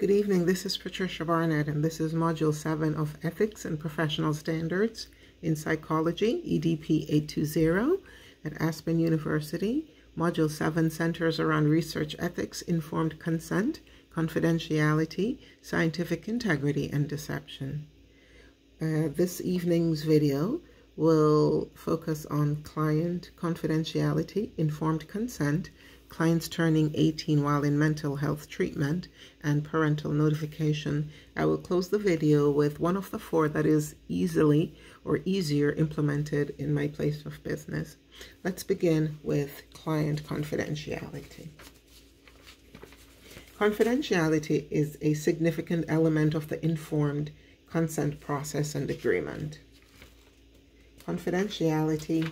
Good evening, this is Patricia Barnett, and this is Module 7 of Ethics and Professional Standards in Psychology, EDP 820 at Aspen University. Module 7 centers around research ethics, informed consent, confidentiality, scientific integrity, and deception. This evening's video will focus on client confidentiality, informed consent, clients turning 18 while in mental health treatment, and parental notification. I will close the video with one of the four that is easily or easier implemented in my place of business. Let's begin with client confidentiality. Confidentiality is a significant element of the informed consent process and agreement. Confidentiality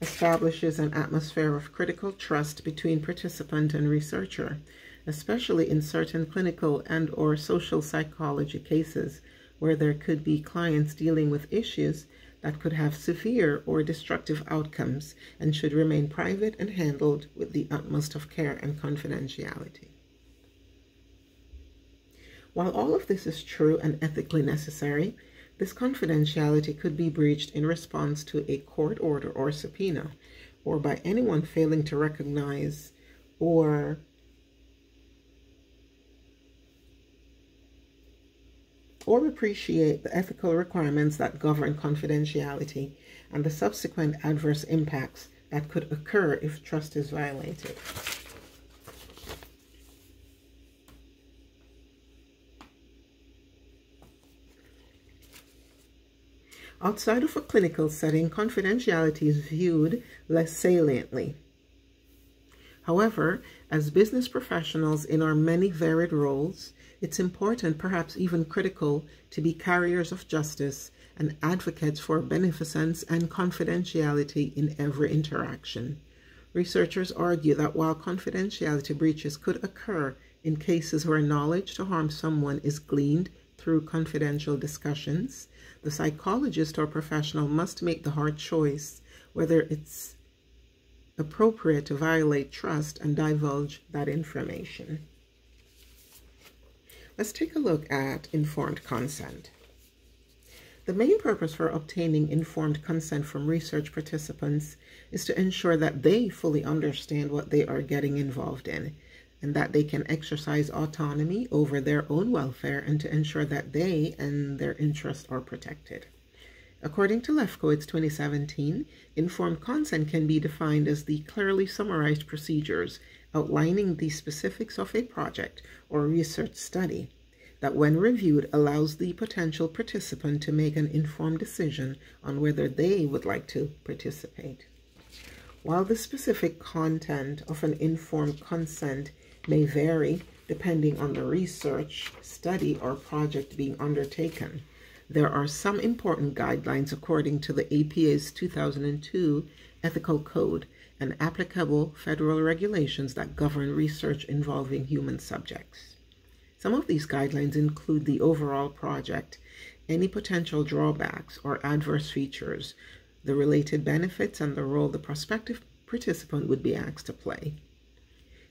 establishes an atmosphere of critical trust between participant and researcher, especially in certain clinical and/or social psychology cases where there could be clients dealing with issues that could have severe or destructive outcomes and should remain private and handled with the utmost of care and confidentiality. While all of this is true and ethically necessary, this confidentiality could be breached in response to a court order or subpoena, or by anyone failing to recognize or appreciate the ethical requirements that govern confidentiality and the subsequent adverse impacts that could occur if trust is violated. Outside of a clinical setting, confidentiality is viewed less saliently. However, as business professionals in our many varied roles, it's important, perhaps even critical, to be carriers of justice and advocates for beneficence and confidentiality in every interaction. Researchers argue that while confidentiality breaches could occur in cases where knowledge to harm someone is gleaned through confidential discussions, the psychologist or professional must make the hard choice whether it's appropriate to violate trust and divulge that information. Let's take a look at informed consent. The main purpose for obtaining informed consent from research participants is to ensure that they fully understand what they are getting involved in, and that they can exercise autonomy over their own welfare and to ensure that they and their interests are protected. According to Lefkowitz 2017, informed consent can be defined as the clearly summarized procedures outlining the specifics of a project or research study that, when reviewed, allows the potential participant to make an informed decision on whether they would like to participate. While the specific content of an informed consent may vary depending on the research, study, or project being undertaken, there are some important guidelines according to the APA's 2002 Ethical Code and applicable federal regulations that govern research involving human subjects. Some of these guidelines include the overall project, any potential drawbacks or adverse features, the related benefits, and the role the prospective participant would be asked to play.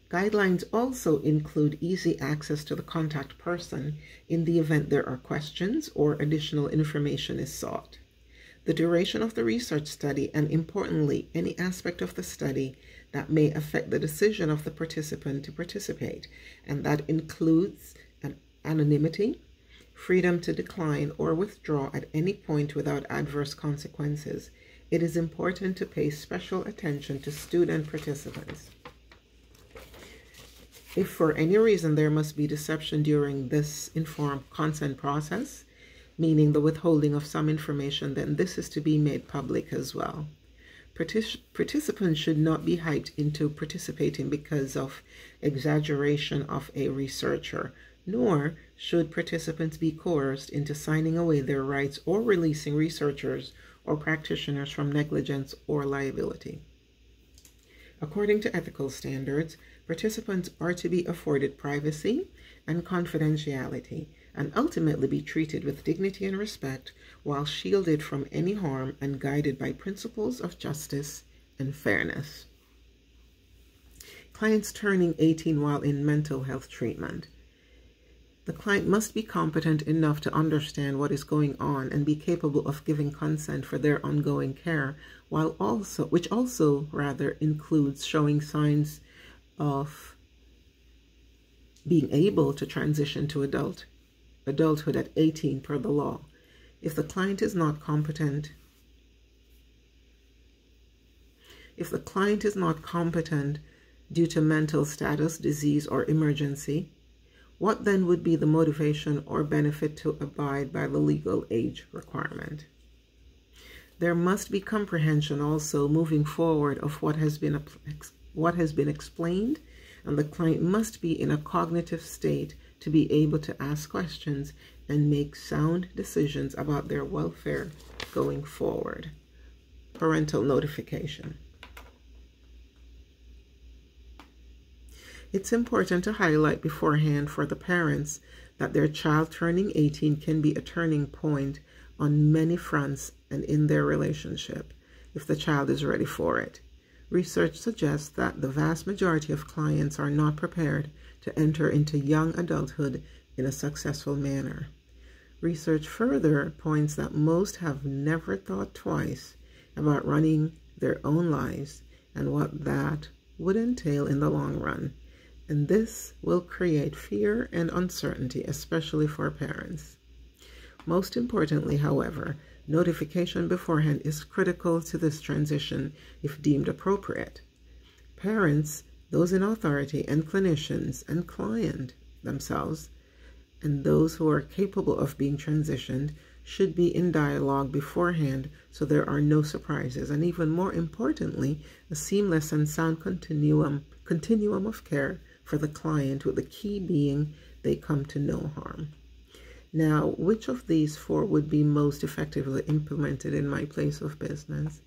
Guidelines also include easy access to the contact person in the event there are questions or additional information is sought, the duration of the research study, and importantly, any aspect of the study that may affect the decision of the participant to participate, and that includes anonymity, freedom to decline or withdraw at any point without adverse consequences. It is important to pay special attention to student participants. If for any reason there must be deception during this informed consent process, meaning the withholding of some information, then this is to be made public as well. Participants should not be hyped into participating because of exaggeration of a researcher, nor should participants be coerced into signing away their rights or releasing researchers or practitioners from negligence or liability. According to ethical standards, participants are to be afforded privacy and confidentiality and ultimately be treated with dignity and respect while shielded from any harm and guided by principles of justice and fairness. Clients turning 18 while in mental health treatment. The client must be competent enough to understand what is going on and be capable of giving consent for their ongoing care, which also includes showing signs of being able to transition to adulthood at 18 per the law. If the client is not competent due to mental status, disease, or emergency, what then would be the motivation or benefit to abide by the legal age requirement? There must be comprehension also moving forward of what has been explained, and the client must be in a cognitive state to be able to ask questions and make sound decisions about their welfare going forward. Parental notification. It's important to highlight beforehand for the parents that their child turning 18 can be a turning point on many fronts and in their relationship if the child is ready for it. Research suggests that the vast majority of clients are not prepared to enter into young adulthood in a successful manner. Research further points that most have never thought twice about running their own lives and what that would entail in the long run. And this will create fear and uncertainty, especially for parents. Most importantly, however, notification beforehand is critical to this transition if deemed appropriate. Parents, those in authority, and clinicians and client themselves, and those who are capable of being transitioned should be in dialogue beforehand so there are no surprises, and even more importantly, a seamless and sound continuum of care for the client, with the key being they come to no harm. Now, which of these four would be most effectively implemented in my place of business?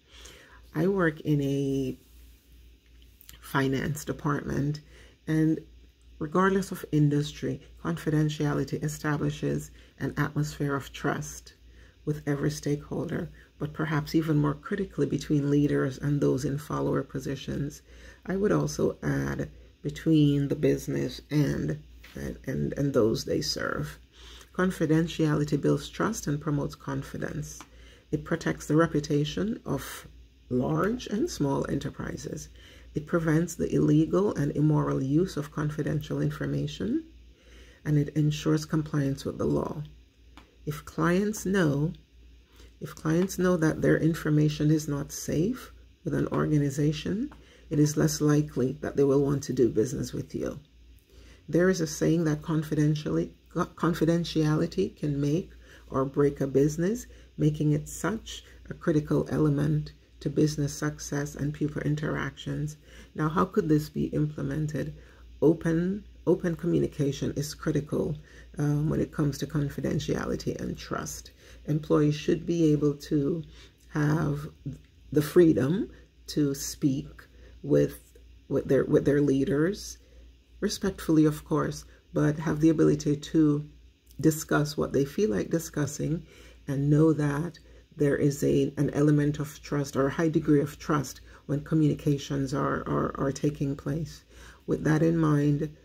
I work in a finance department, and regardless of industry, confidentiality establishes an atmosphere of trust with every stakeholder, but perhaps even more critically between leaders and those in follower positions. I would also add between the business and those they serve. Confidentiality builds trust and promotes confidence. It protects the reputation of large and small enterprises. It prevents the illegal and immoral use of confidential information, and it ensures compliance with the law. If clients know that their information is not safe with an organization, it is less likely that they will want to do business with you. There is a saying that confidentiality can make or break a business, making it such a critical element to business success and people interactions. Now, how could this be implemented? Open communication is critical when it comes to confidentiality and trust. Employees should be able to have the freedom to speak with their leaders, respectfully, of course, but have the ability to discuss what they feel like discussing and know that there is an element of trust or a high degree of trust when communications are taking place. With that in mind,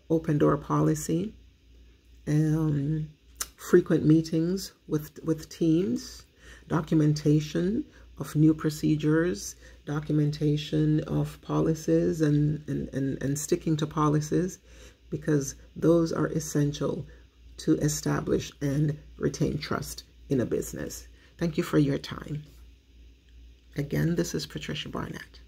open door policy, frequent meetings with teams, documentation of new procedures, documentation of policies and sticking to policies, because those are essential to establish and retain trust in a business. Thank you for your time. Again, this is Patricia Barnett.